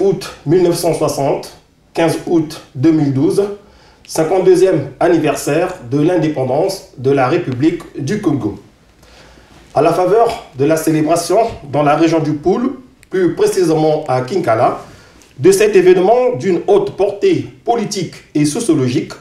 août 1960, 15 août 2012, 52e anniversaire de l'indépendance de la République du Congo. À la faveur de la célébration dans la région du Poul, plus précisément à Kinkala, de cet événement d'une haute portée politique et sociologique,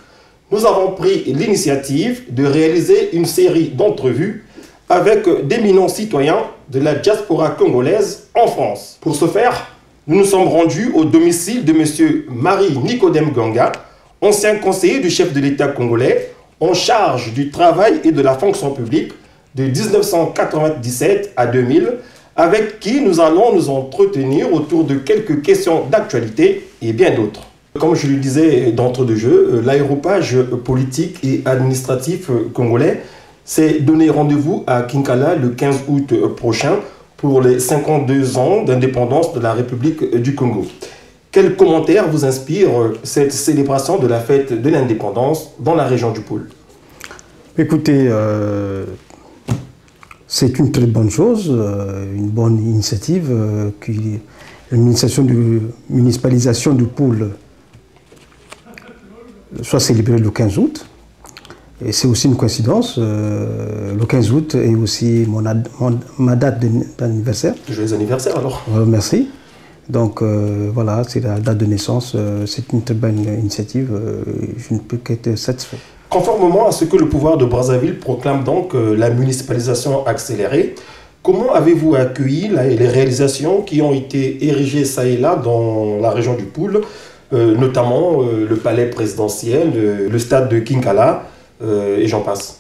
nous avons pris l'initiative de réaliser une série d'entrevues avec d'éminents citoyens de la diaspora congolaise en France. Pour ce faire, nous nous sommes rendus au domicile de M. Marie-Nicodème Ganga, ancien conseiller du chef de l'État congolais, en charge du travail et de la fonction publique de 1997 à 2000, avec qui nous allons nous entretenir autour de quelques questions d'actualité et bien d'autres. Comme je le disais d'entrée de jeu, l'aéropage politique et administratif congolais s'est donné rendez-vous à Kinkala le 15 août prochain pour les 52 ans d'indépendance de la République du Congo. Quels commentaires vous inspire cette célébration de la fête de l'indépendance dans la région du Poul? Écoutez, c'est une très bonne chose, une bonne initiative, la municipalisation du Poul soit célébrée le 15 août. Et c'est aussi une coïncidence, le 15 août est aussi ma date d'anniversaire. Joyeux anniversaire alors. Merci. Donc voilà, c'est la date de naissance, c'est une très bonne initiative, je ne peux qu'être satisfait. Conformément à ce que le pouvoir de Brazzaville proclame donc la municipalisation accélérée, comment avez-vous accueilli les réalisations qui ont été érigées ça et là dans la région du Poul, notamment le palais présidentiel, le stade de Kinkala et j'en passe?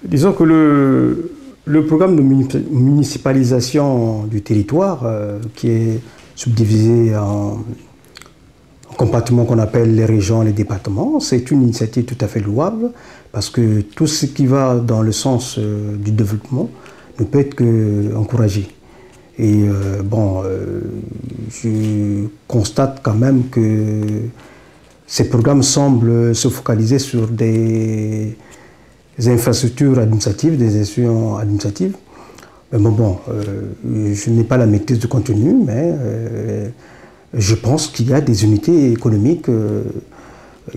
Disons que le programme de municipalisation du territoire, qui est subdivisé en compartiments qu'on appelle les régions, les départements, c'est une initiative tout à fait louable parce que tout ce qui va dans le sens du développement ne peut être qu'encouragé. Et je constate quand même que ces programmes semblent se focaliser sur des infrastructures administratives, des institutions administratives. Je n'ai pas la maîtrise du contenu, mais je pense qu'il y a des unités économiques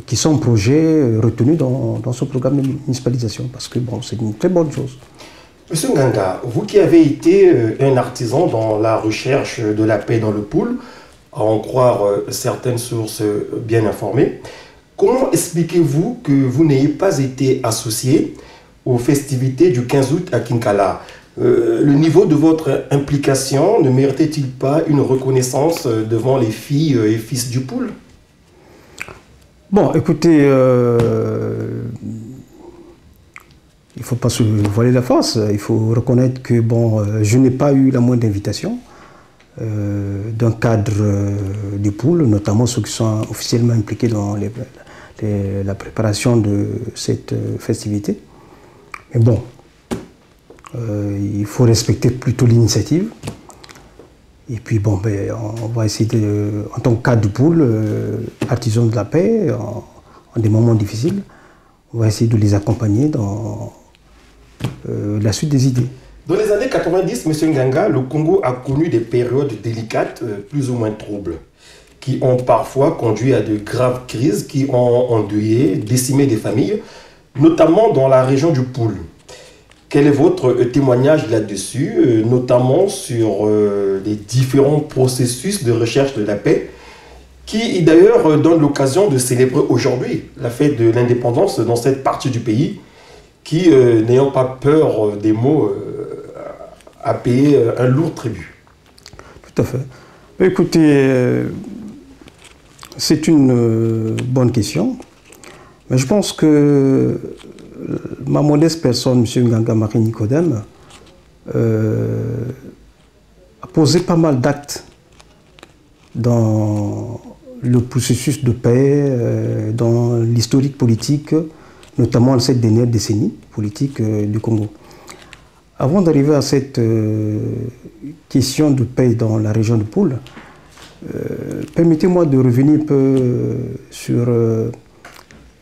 qui sont projets retenus dans ce programme de municipalisation, parce que c'est une très bonne chose. Monsieur Nganga, vous qui avez été un artisan dans la recherche de la paix dans le Poul, à en croire certaines sources bien informées, comment expliquez-vous que vous n'ayez pas été associé aux festivités du 15 août à Kinkala? Le niveau de votre implication ne méritait-il pas une reconnaissance devant les filles et fils du Poul? Bon, écoutez, il ne faut pas se voiler la face. Il faut reconnaître que je n'ai pas eu la moindre invitation d'un cadre du Poul, notamment ceux qui sont officiellement impliqués dans la préparation de cette festivité. Mais bon, il faut respecter plutôt l'initiative. Et puis on va essayer en tant que cadre du Poul, artisans de la paix, en des moments difficiles, on va essayer de les accompagner dans la suite des idées. Dans les années 90, M. Nganga, le Congo a connu des périodes délicates, plus ou moins troubles, qui ont parfois conduit à de graves crises qui ont endeuillé, décimé des familles, notamment dans la région du Poul. Quel est votre témoignage là-dessus, notamment sur les différents processus de recherche de la paix, qui d'ailleurs donnent l'occasion de célébrer aujourd'hui la fête de l'indépendance dans cette partie du pays, qui, n'ayant pas peur des mots, a payé un lourd tribut? Tout à fait. Écoutez, c'est une bonne question, mais je pense que ma modeste personne, M. Nganga Marie-Nicodème, a posé pas mal d'actes dans le processus de paix, dans l'historique politique, notamment cette dernière décennie politique du Congo. Avant d'arriver à cette question de paix dans la région de Poul, permettez-moi de revenir un peu sur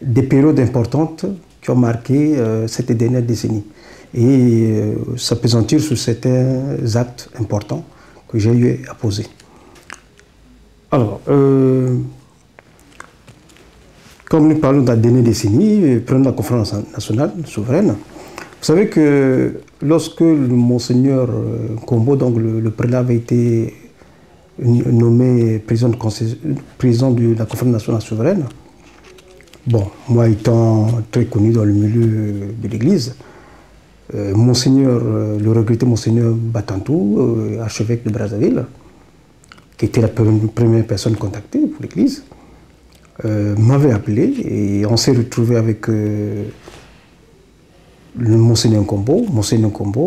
des périodes importantes qui ont marqué cette dernière décennie et s'appesantir sur certains actes importants que j'ai eu à poser. Alors, comme nous parlons de la dernière décennie, prenons la conférence nationale souveraine. Vous savez que lorsque le Monseigneur Kombo, donc le prélat, avait été nommé président de la conférence nationale souveraine, bon, moi étant très connu dans le milieu de l'Église, Monseigneur, le regretté Monseigneur Batantou, archevêque de Brazzaville, qui était la première personne contactée pour l'Église, m'avait appelé et on s'est retrouvé avec le Monseigneur Kombo,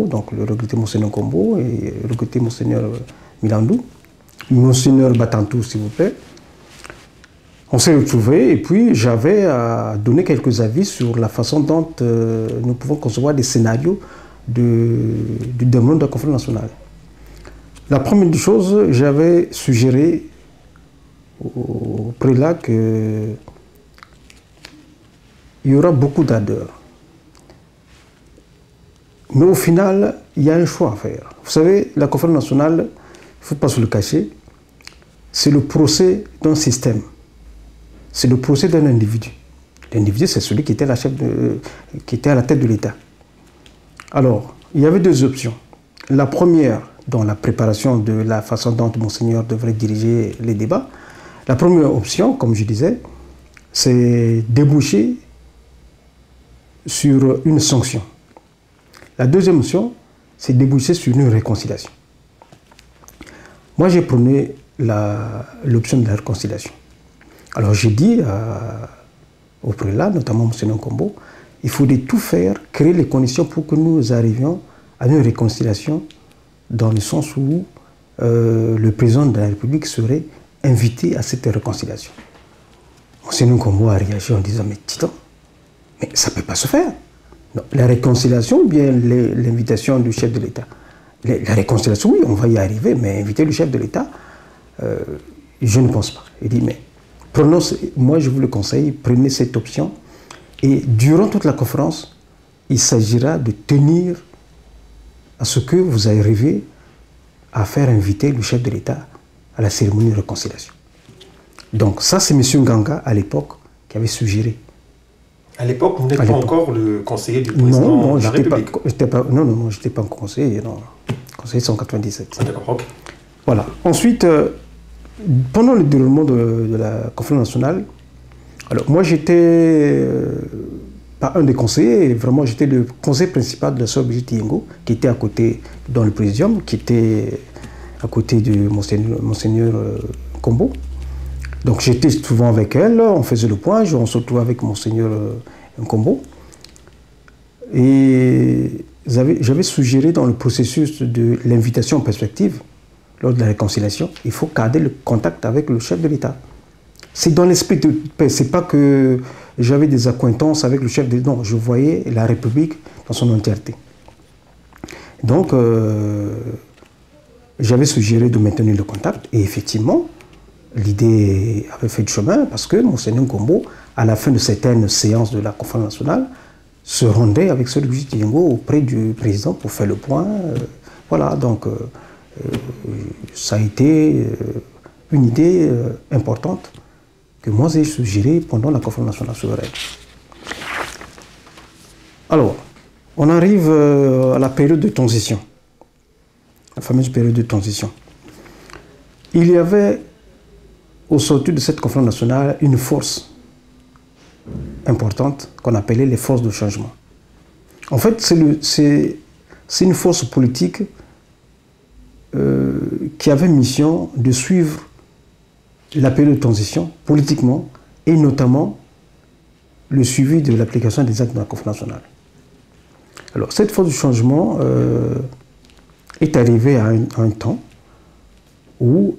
donc le regretté Monseigneur Kombo et le regretté Monseigneur Milandou, Monseigneur Batantou s'il vous plaît. On s'est retrouvés et puis j'avais à donner quelques avis sur la façon dont nous pouvons concevoir des scénarios du développement de la conférence nationale. La première des choses, j'avais suggéré au prélat qu'il y aura beaucoup d'ardeur. Mais au final, il y a un choix à faire. Vous savez, la conférence nationale, il ne faut pas se le cacher, c'est le procès d'un système. C'est le procès d'un individu. L'individu, c'est celui qui était, qui était à la tête de l'État. Alors, il y avait deux options. La première, dans la préparation de la façon dont Monseigneur devrait diriger les débats, la première option, comme je disais, c'est déboucher sur une sanction. La deuxième option, c'est déboucher sur une réconciliation. Moi, j'ai prôné l'option de la réconciliation. Alors j'ai dit au prélat, notamment Monseigneur Kombo, il faudrait tout faire, créer les conditions pour que nous arrivions à une réconciliation dans le sens où le président de la République serait invité à cette réconciliation. Monseigneur Kombo a réagi en disant, mais Titan, mais ça ne peut pas se faire. Non, la réconciliation ou bien l'invitation du chef de l'État? La réconciliation, oui, on va y arriver, mais inviter le chef de l'État, je ne pense pas. Il dit, mais moi je vous le conseille, prenez cette option et durant toute la conférence, il s'agira de tenir à ce que vous arrivez à faire inviter le chef de l'État à la cérémonie de réconciliation. Donc ça c'est M. Nganga à l'époque qui avait suggéré. À l'époque, vous n'êtes pas encore le conseiller du président de la République. Non, je n'étais pas encore conseiller, non. Conseiller 197. D'accord, ok. Voilà. Ensuite, pendant le déroulement de la conférence nationale, alors moi j'étais pas un des conseillers, vraiment j'étais le conseiller principal de la sœur Brigitte Yengo, qui était à côté, dans le présidium, qui était à côté de Monseigneur Kombo. Donc j'étais souvent avec elle, on faisait le point, on se retrouvait avec Monseigneur Kombo. Et j'avais suggéré dans le processus de l'invitation en perspective, lors de la réconciliation, il faut garder le contact avec le chef de l'État. C'est dans l'esprit de paix, c'est pas que j'avais des accointances avec le chef de l'État, non, je voyais la République dans son entièreté. Donc, j'avais suggéré de maintenir le contact, et effectivement, l'idée avait fait du chemin, parce que Monseigneur Kombo, à la fin de certaines séances de la conférence nationale, se rendait avec Sœur Brigitte Yengo auprès du président pour faire le point. Voilà, donc ça a été une idée importante que moi j'ai suggérée pendant la conférence nationale souveraine. Alors, on arrive à la période de transition, la fameuse période de transition. Il y avait au sortir de cette conférence nationale une force importante qu'on appelait les forces de changement. En fait, c'est une force politique qui avait mission de suivre la période de transition politiquement et notamment le suivi de l'application des actes de la conférence nationale. Alors, cette force de changement est arrivée à un temps où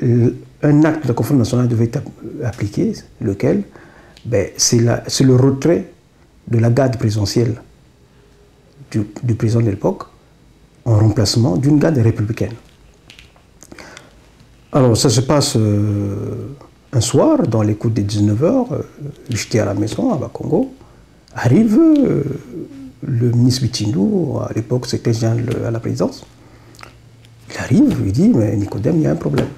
un acte de la conférence nationale devait être appliqué, lequel c'est le retrait de la garde présidentielle du président de l'époque en remplacement d'une garde républicaine. Alors ça se passe un soir, dans les coups de 19h, j'étais à la maison à Bakongo, arrive le ministre Bichindou, à l'époque c'était Jean à la présidence. Il arrive, il dit, mais Nicodème, il y a un problème.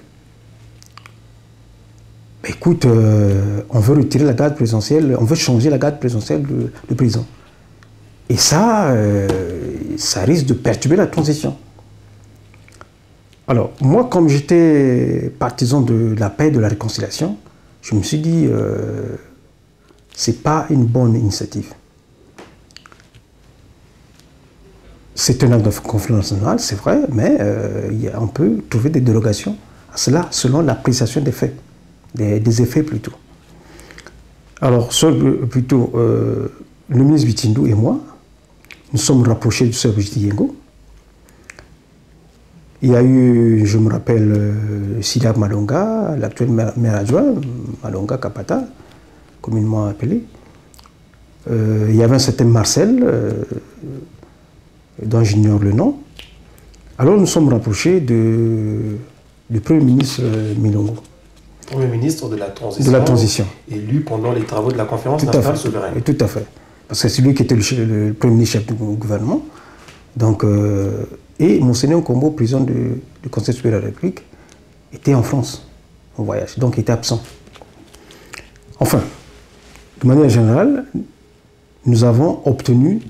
écoute, on veut retirer la garde présidentielle, on veut changer la garde présidentielle de président. Et ça, ça risque de perturber la transition. Alors, moi, comme j'étais partisan de la paix et de la réconciliation, je me suis dit, c'est pas une bonne initiative. C'est un acte de conflit national, c'est vrai, mais on peut trouver des dérogations à cela selon l'appréciation des faits, des effets plutôt. Alors, plutôt, le ministre Bitindou et moi, nous sommes rapprochés du service Yengo. Il y a eu, je me rappelle, Sidak Malonga, l'actuel maire adjoint, Malonga Kapata, communément appelé. Il y avait un certain Marcel, dont j'ignore le nom. Alors nous sommes rapprochés du Premier ministre Milongo. Premier ministre de la transition. De la transition. Élu pendant les travaux de la conférence nationale souveraine. Tout à fait. Parce que c'est lui qui était le Premier ministre chef du gouvernement. Donc, et Monseigneur Kombo, président du Conseil supérieur de la République, était en France, en voyage. Donc il était absent. Enfin, de manière générale, nous avons obtenu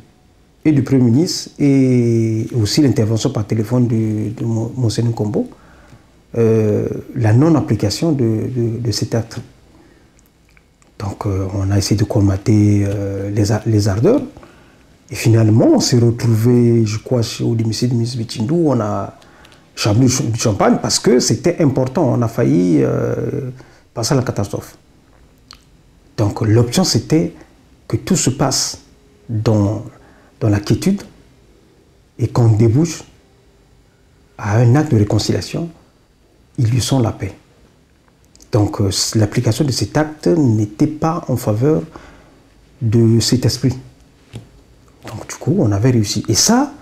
et du Premier ministre et aussi l'intervention par téléphone de Monseigneur Kombo, la non-application de cet acte. Donc on a essayé de colmater les ardeurs et finalement on s'est retrouvé, je crois, au domicile du ministre Bitindou, on a chambré du champagne parce que c'était important, on a failli passer à la catastrophe. Donc l'option c'était que tout se passe dans la quiétude et qu'on débouche à un acte de réconciliation, illustrant la paix. Donc l'application de cet acte n'était pas en faveur de cet esprit. Donc du coup, on avait réussi. Et ça,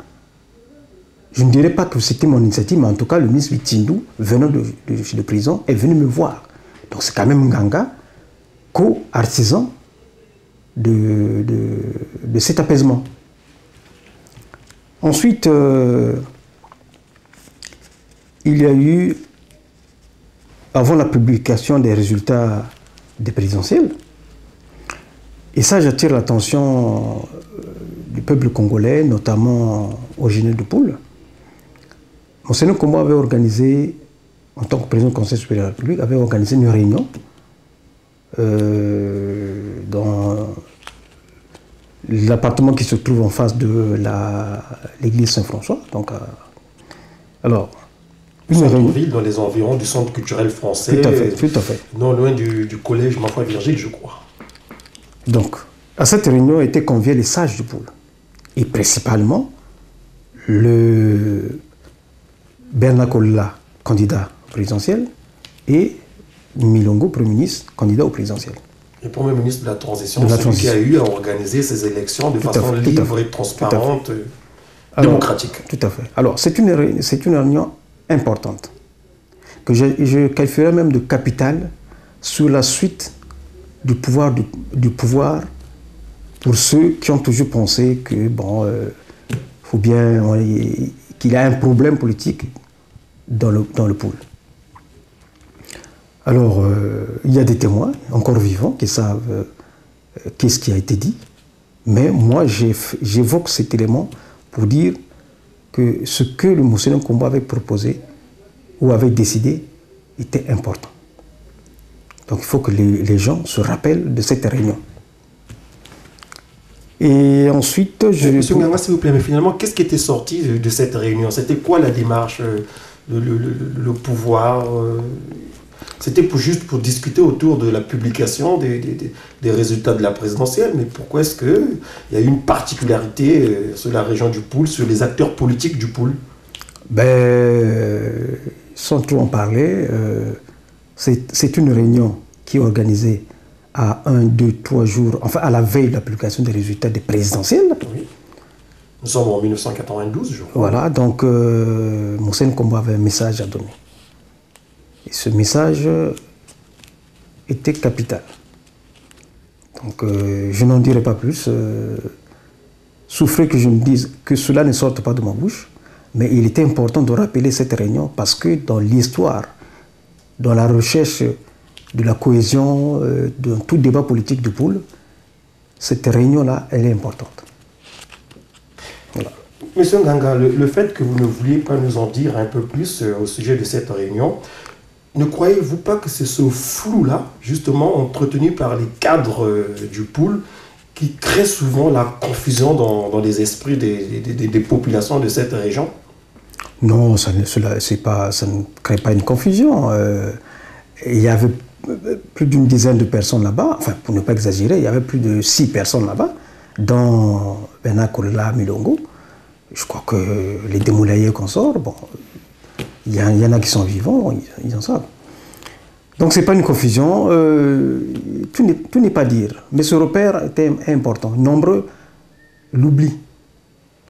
je ne dirais pas que c'était mon initiative, mais en tout cas, le ministre Bitindou, venant de prison, est venu me voir. Donc c'est quand même Nganga, co-artisan de cet apaisement. Ensuite, il y a eu, avant la publication des résultats des présidentielles, et ça j'attire l'attention du peuple congolais, notamment originaire de Poule. Monseigneur Kombo avait organisé, en tant que président du Conseil supérieur de la République, avait organisé une réunion dans l'appartement qui se trouve en face de l'église Saint-François. Donc, alors, une ville dans les environs du centre culturel français. Tout à fait, tout à fait. Non loin du collège Ma Foi Virgile, je crois. Donc, à cette réunion étaient conviés les sages du Poule. Et principalement, le Bernard Kolla, candidat présidentiel, et Milongo, Premier ministre, candidat au présidentiel. Le Premier ministre de la Transition, celui qui a eu à organiser ces élections de façon libre et transparente, démocratique. Tout à fait. Alors, c'est une réunion importante, que je qualifierais même de capitale sur la suite du pouvoir pour ceux qui ont toujours pensé que, bon, faut bien qu'il y a un problème politique dans le Poule. Alors, il y a des témoins encore vivants qui savent qu'est-ce qui a été dit, mais moi j'évoque cet élément pour dire que ce que le Monseigneur Kombo avait proposé ou avait décidé était important. Donc il faut que les gens se rappellent de cette réunion. Et ensuite, Monsieur Nganga, s'il vous plaît, mais finalement, qu'est-ce qui était sorti de cette réunion? C'était quoi la démarche, le pouvoir C'était juste pour discuter autour de la publication des résultats de la présidentielle, mais pourquoi est-ce qu'il y a une particularité sur la région du Poule, sur les acteurs politiques du Poule? Sans trop en parler, c'est une réunion qui est organisée à 1, 2, 3 jours, enfin à la veille de la publication des résultats des présidentielles. Oui. Nous sommes en 1992, je crois. Voilà, donc Monseigneur Kombo avait un message à donner. Et ce message était capital. Donc je n'en dirai pas plus. Souffrez que je me dise que cela ne sorte pas de ma bouche, mais il était important de rappeler cette réunion parce que dans l'histoire, dans la recherche de la cohésion, de tout débat politique du pôle, cette réunion-là, elle est importante. Voilà. Monsieur Nganga, le fait que vous ne vouliez pas nous en dire un peu plus au sujet de cette réunion, ne croyez-vous pas que c'est ce flou-là, justement entretenu par les cadres du pôle, qui crée souvent la confusion dans les esprits des populations de cette région? Non, ça ne crée pas une confusion. Il y avait plus d'une dizaine de personnes là-bas, enfin, pour ne pas exagérer, il y avait plus de 6 personnes là-bas, dont Bernard Kolela Milongo. Je crois que les démoulaillés qu'on sort, bon, il y en a qui sont vivants, ils en savent. Donc ce n'est pas une confusion, tout n'est pas dire. Mais ce repère était important. Nombreux l'oublient.